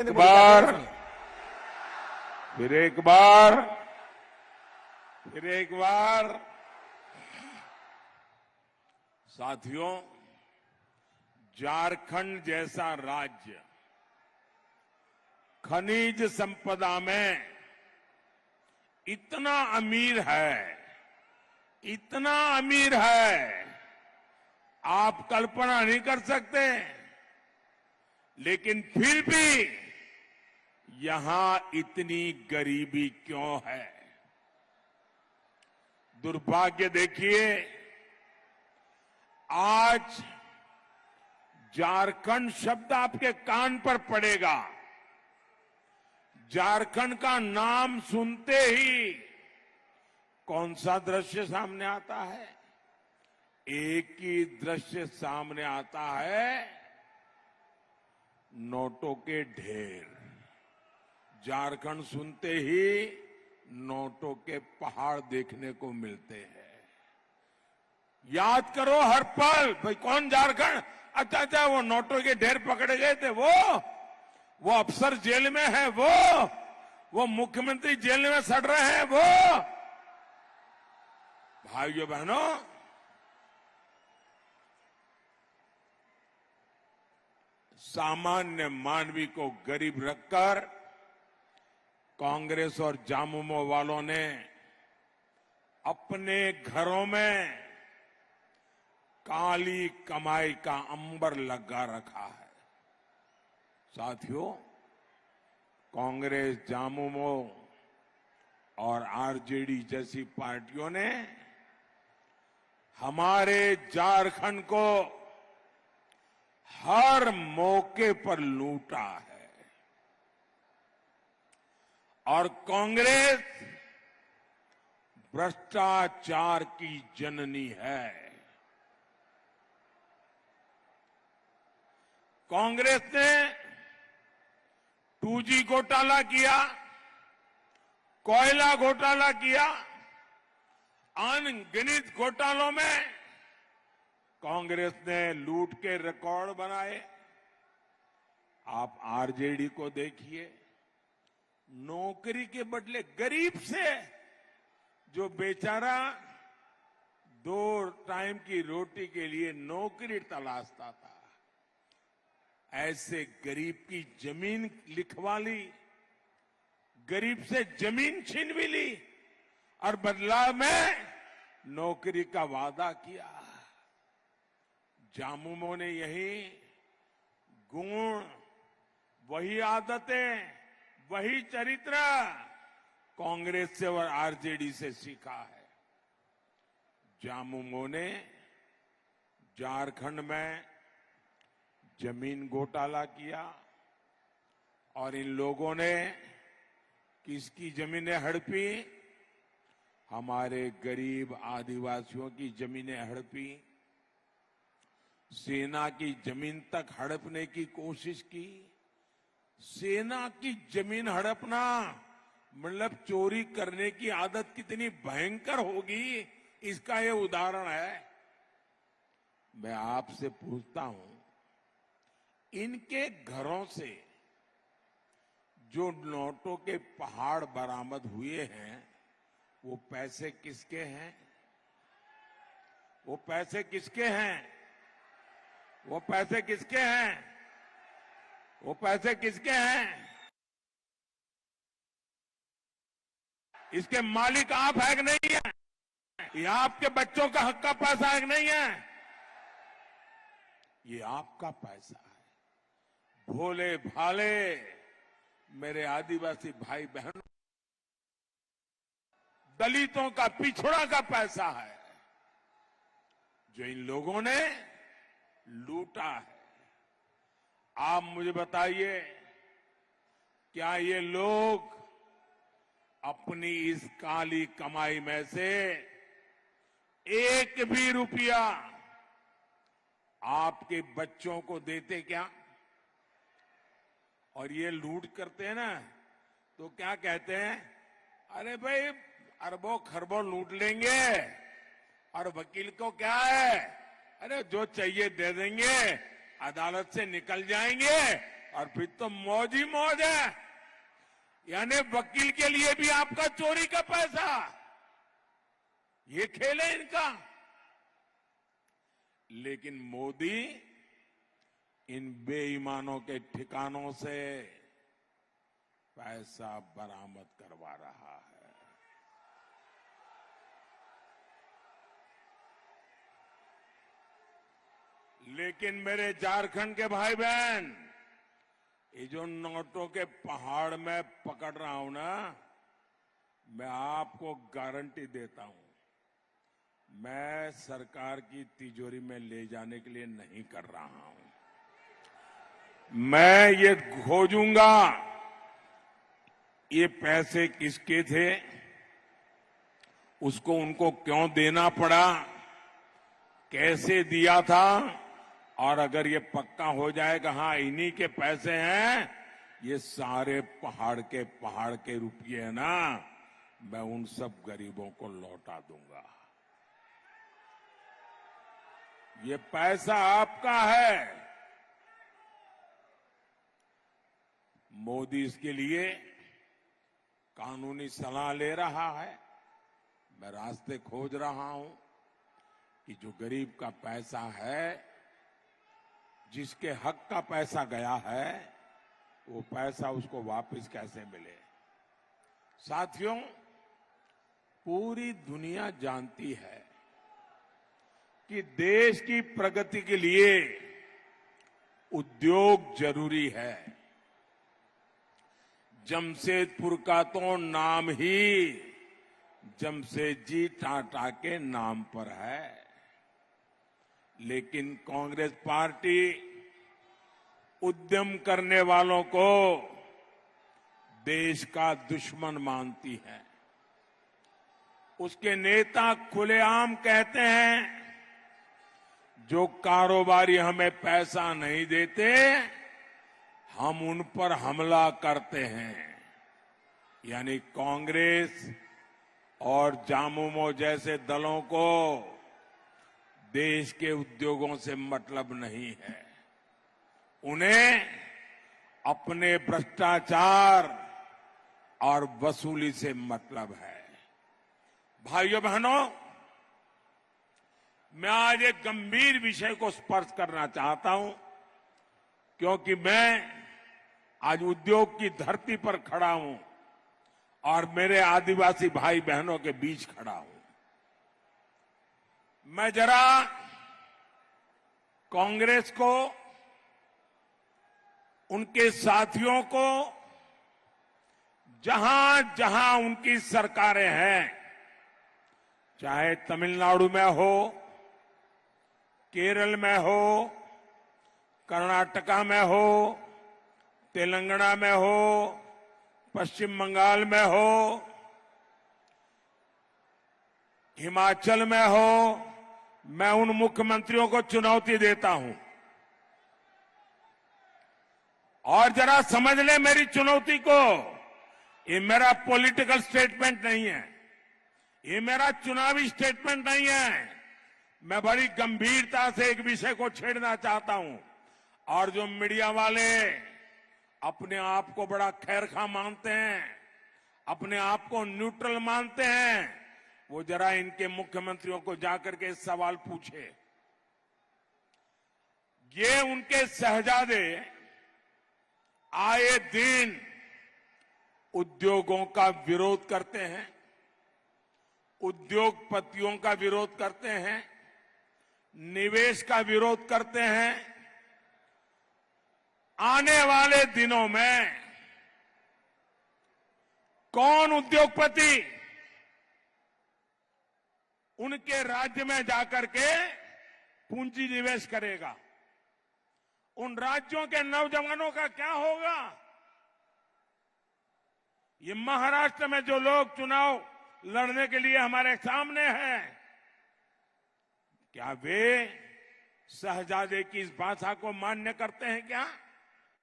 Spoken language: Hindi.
एक बार फिर एक बार फिर एक बार साथियों, झारखंड जैसा राज्य खनिज संपदा में इतना अमीर है, इतना अमीर है, आप कल्पना नहीं कर सकते। लेकिन फिर भी यहां इतनी गरीबी क्यों है? दुर्भाग्य देखिए, आज झारखंड शब्द आपके कान पर पड़ेगा, झारखंड का नाम सुनते ही कौन सा दृश्य सामने आता है? एक ही दृश्य सामने आता है, नोटों के ढेर। झारखंड सुनते ही नोटों के पहाड़ देखने को मिलते हैं। याद करो हर पल, भाई कौन झारखंड? अच्छा, वो नोटों के ढेर पकड़े गए थे, वो अफसर जेल में है, वो मुख्यमंत्री जेल में सड़ रहे हैं, वो भाइयों बहनों, सामान्य मानवी को गरीब रखकर कांग्रेस और झामुमो वालों ने अपने घरों में काली कमाई का अंबर लगा रखा है। साथियों, कांग्रेस, झामुमो और आरजेडी जैसी पार्टियों ने हमारे झारखंड को हर मौके पर लूटा है। और कांग्रेस भ्रष्टाचार की जननी है। कांग्रेस ने 2G घोटाला किया, कोयला घोटाला किया, अनगिनत घोटालों में कांग्रेस ने लूट के रिकॉर्ड बनाए। आप आरजेडी को देखिए, नौकरी के बदले गरीब से जो बेचारा 2 टाइम की रोटी के लिए नौकरी तलाशता था, ऐसे गरीब की जमीन लिखवा ली, गरीब से जमीन छीन भी ली और बदलाव में नौकरी का वादा किया। झामुमो ने यही गुण, वही आदतें, वही चरित्र कांग्रेस से और आरजेडी से सीखा है। झामुमो ने झारखंड में जमीन घोटाला किया और इन लोगों ने किसकी जमीनें हड़पी? हमारे गरीब आदिवासियों की जमीनें हड़पी, सेना की जमीन तक हड़पने की कोशिश की। सेना की जमीन हड़पना मतलब चोरी करने की आदत कितनी भयंकर होगी, इसका ये उदाहरण है। मैं आपसे पूछता हूं, इनके घरों से जो नोटों के पहाड़ बरामद हुए हैं, वो पैसे किसके हैं? वो पैसे किसके हैं? वो पैसे किसके हैं? वो पैसे किसके हैं? इसके मालिक आप है कि नहीं है? ये आपके बच्चों का हक का पैसा है कि नहीं है? ये आपका पैसा है। भोले भाले मेरे आदिवासी भाई बहनों, दलितों का, पिछड़ा का पैसा है जो इन लोगों ने लूटा है। आप मुझे बताइए, क्या ये लोग अपनी इस काली कमाई में से एक भी रुपया आपके बच्चों को देते क्या? और ये लूट करते हैं ना, तो क्या कहते हैं? अरे भाई, अरबों खरबों लूट लेंगे और वकील को क्या है, अरे जो चाहिए दे देंगे, अदालत से निकल जाएंगे, और फिर तो मौज ही मौज है। यानी वकील के लिए भी आपका चोरी का पैसा, ये खेल है इनका। लेकिन मोदी इन बेईमानों के ठिकानों से पैसा बरामद करवा रहा है। लेकिन मेरे झारखंड के भाई बहन, ये जो नोटों के पहाड़ में पकड़ रहा हूं ना, मैं आपको गारंटी देता हूं, मैं सरकार की तिजोरी में ले जाने के लिए नहीं कर रहा हूं। मैं ये खोजूंगा ये पैसे किसके थे, उसको उनको क्यों देना पड़ा, कैसे दिया था, और अगर ये पक्का हो जाएगा हाँ इन्हीं के पैसे हैं, ये सारे पहाड़ के रुपये है ना, मैं उन सब गरीबों को लौटा दूंगा। ये पैसा आपका है। मोदी इसके लिए कानूनी सलाह ले रहा है। मैं रास्ते खोज रहा हूं कि जो गरीब का पैसा है, जिसके हक का पैसा गया है, वो पैसा उसको वापस कैसे मिले। साथियों, पूरी दुनिया जानती है कि देश की प्रगति के लिए उद्योग जरूरी है। जमशेदपुर का तो नाम ही जमशेदजी टाटा के नाम पर है। लेकिन कांग्रेस पार्टी उद्यम करने वालों को देश का दुश्मन मानती है। उसके नेता खुलेआम कहते हैं, जो कारोबारी हमें पैसा नहीं देते, हम उन पर हमला करते हैं। यानी कांग्रेस और जामुमो जैसे दलों को देश के उद्योगों से मतलब नहीं है। उन्हें अपने भ्रष्टाचार और वसूली से मतलब है। भाइयों बहनों, मैं आज एक गंभीर विषय को स्पर्श करना चाहता हूं, क्योंकि मैं आज उद्योग की धरती पर खड़ा हूं और मेरे आदिवासी भाई बहनों के बीच खड़ा हूं। मैं जरा कांग्रेस को, उनके साथियों को, जहां जहां उनकी सरकारें हैं, चाहे तमिलनाडु में हो, केरल में हो, कर्नाटका में हो, तेलंगाना में हो, पश्चिम बंगाल में हो, हिमाचल में हो, मैं उन मुख्यमंत्रियों को चुनौती देता हूं, और जरा समझ ले मेरी चुनौती को। ये मेरा पॉलिटिकल स्टेटमेंट नहीं है, ये मेरा चुनावी स्टेटमेंट नहीं है। मैं बड़ी गंभीरता से एक विषय को छेड़ना चाहता हूं, और जो मीडिया वाले अपने आप को बड़ा खैरखा मानते हैं, अपने आप को न्यूट्रल मानते हैं, वो जरा इनके मुख्यमंत्रियों को जाकर के सवाल पूछे। ये उनके शहजादे आए दिन उद्योगों का विरोध करते हैं, उद्योगपतियों का विरोध करते हैं, निवेश का विरोध करते हैं। आने वाले दिनों में कौन उद्योगपति उनके राज्य में जाकर के पूंजी निवेश करेगा? उन राज्यों के नौजवानों का क्या होगा? ये महाराष्ट्र में जो लोग चुनाव लड़ने के लिए हमारे सामने हैं, क्या वे शहजादे की इस भाषा को मान्य करते हैं क्या?